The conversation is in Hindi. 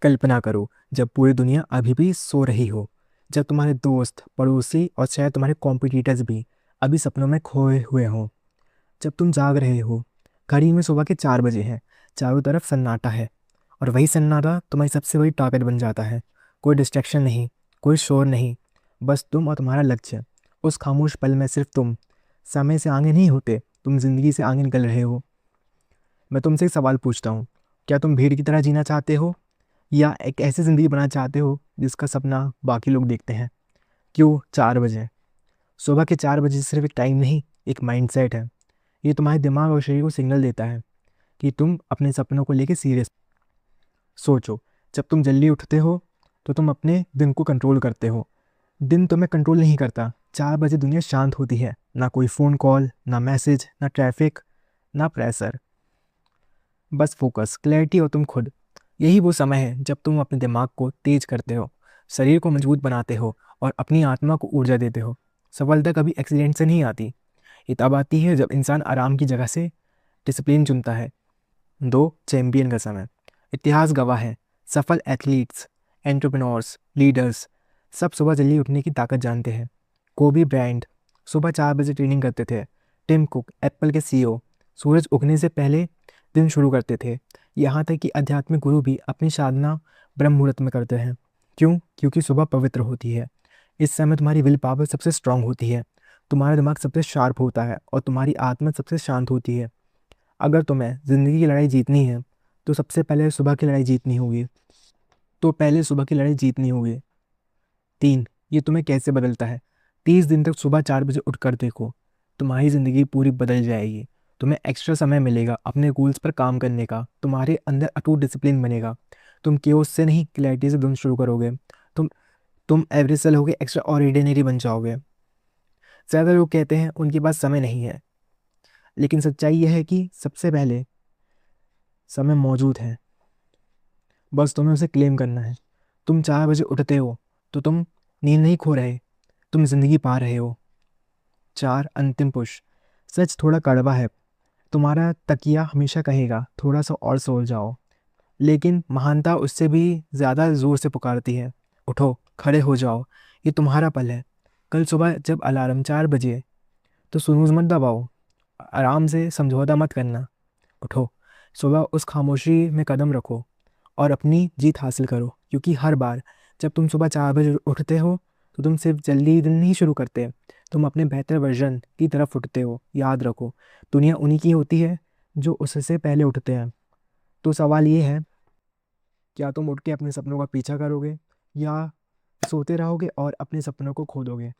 कल्पना करो जब पूरी दुनिया अभी भी सो रही हो, जब तुम्हारे दोस्त, पड़ोसी और शायद तुम्हारे कॉम्पिटिटर्स भी अभी सपनों में खोए हुए हों। जब तुम जाग रहे हो, घड़ी में सुबह के 4 बजे हैं, चारों तरफ सन्नाटा है और वही सन्नाटा तुम्हारी सबसे बड़ी ताकत बन जाता है। कोई डिस्ट्रैक्शन नहीं, कोई शोर नहीं, बस तुम और तुम्हारा लक्ष्य। उस खामोश पल में सिर्फ तुम। समय से आगे नहीं होते, तुम जिंदगी से आगे निकल रहे हो। मैं तुमसे एक सवाल पूछता हूँ, क्या तुम भीड़ की तरह जीना चाहते हो या एक ऐसी ज़िंदगी बनाना चाहते हो जिसका सपना बाकी लोग देखते हैं? क्यों 4 बजे? सुबह के 4 बजे सिर्फ एक टाइम नहीं, एक माइंडसेट है। ये तुम्हारे दिमाग और शरीर को सिग्नल देता है कि तुम अपने सपनों को लेकर सीरियस। सोचो, जब तुम जल्दी उठते हो तो तुम अपने दिन को कंट्रोल करते हो। दिन तुम्हें कंट्रोल नहीं करता। 4 बजे दुनिया शांत होती है, ना कोई फ़ोन कॉल, ना मैसेज, ना ट्रैफिक, ना प्रेशर, बस फोकस, क्लैरिटी और तुम खुद। यही वो समय है जब तुम अपने दिमाग को तेज करते हो, शरीर को मजबूत बनाते हो और अपनी आत्मा को ऊर्जा देते हो। सफलता कभी एक्सीडेंट से नहीं आती, ये तब आती है जब इंसान आराम की जगह से डिसिप्लिन चुनता है। दो चैंपियन का समय। इतिहास गवाह है, सफल एथलीट्स, एंटरप्रेन्योर्स, लीडर्स सब सुबह जल्दी उठने की ताकत जानते हैं। कोबी ब्रायंट सुबह 4 बजे ट्रेनिंग करते थे। टिम कुक, एप्पल के सीईओ, सूरज उगने से पहले दिन शुरू करते थे। यहाँ तक कि आध्यात्मिक गुरु भी अपनी साधना ब्रह्म मुहूर्त में करते हैं। क्यों? क्योंकि सुबह पवित्र होती है। इस समय तुम्हारी विल पावर सबसे स्ट्रांग होती है, तुम्हारा दिमाग सबसे शार्प होता है और तुम्हारी आत्मा सबसे शांत होती है। अगर तुम्हें ज़िंदगी की लड़ाई जीतनी है तो सबसे पहले सुबह की लड़ाई जीतनी होगी। तो पहले सुबह की लड़ाई जीतनी होगी। 3, ये तुम्हें कैसे बदलता है? 30 दिन तक सुबह 4 बजे उठकर देखो, तुम्हारी ज़िंदगी पूरी बदल जाएगी। तुम्हें एक्स्ट्रा समय मिलेगा अपने गोल्स पर काम करने का, तुम्हारे अंदर अटूट डिसिप्लिन बनेगा। तुम केओस से नहीं, क्लैरिटी से दिन शुरू करोगे। तुम तुम एवरेज से लोगे एक्स्ट्रा ऑर्डिनरी बन जाओगे। ज़्यादा लोग कहते हैं उनके पास समय नहीं है, लेकिन सच्चाई यह है कि सबसे पहले समय मौजूद है, बस तुम्हें उसे क्लेम करना है। तुम 4 बजे उठते हो तो तुम नींद नहीं खो रहे, तुम जिंदगी पा रहे हो। 4 अंतिम पुश। सच थोड़ा कड़वा है, तुम्हारा तकिया हमेशा कहेगा थोड़ा सा और सो जाओ, लेकिन महानता उससे भी ज़्यादा ज़ोर से पुकारती है, उठो, खड़े हो जाओ, ये तुम्हारा पल है। कल सुबह जब अलार्म 4 बजे, तो स्नूज़ मत दबाओ, आराम से समझौता मत करना। उठो, सुबह उस खामोशी में कदम रखो और अपनी जीत हासिल करो। क्योंकि हर बार जब तुम सुबह 4 बजे उठते हो तो तुम सिर्फ जल्दी दिन नहीं शुरू करते, तुम अपने बेहतर वर्जन की तरफ उठते हो। याद रखो, दुनिया उन्हीं की होती है जो उससे पहले उठते हैं। तो सवाल ये है, क्या तुम उठ के अपने सपनों का पीछा करोगे या सोते रहोगे और अपने सपनों को खो दोगे?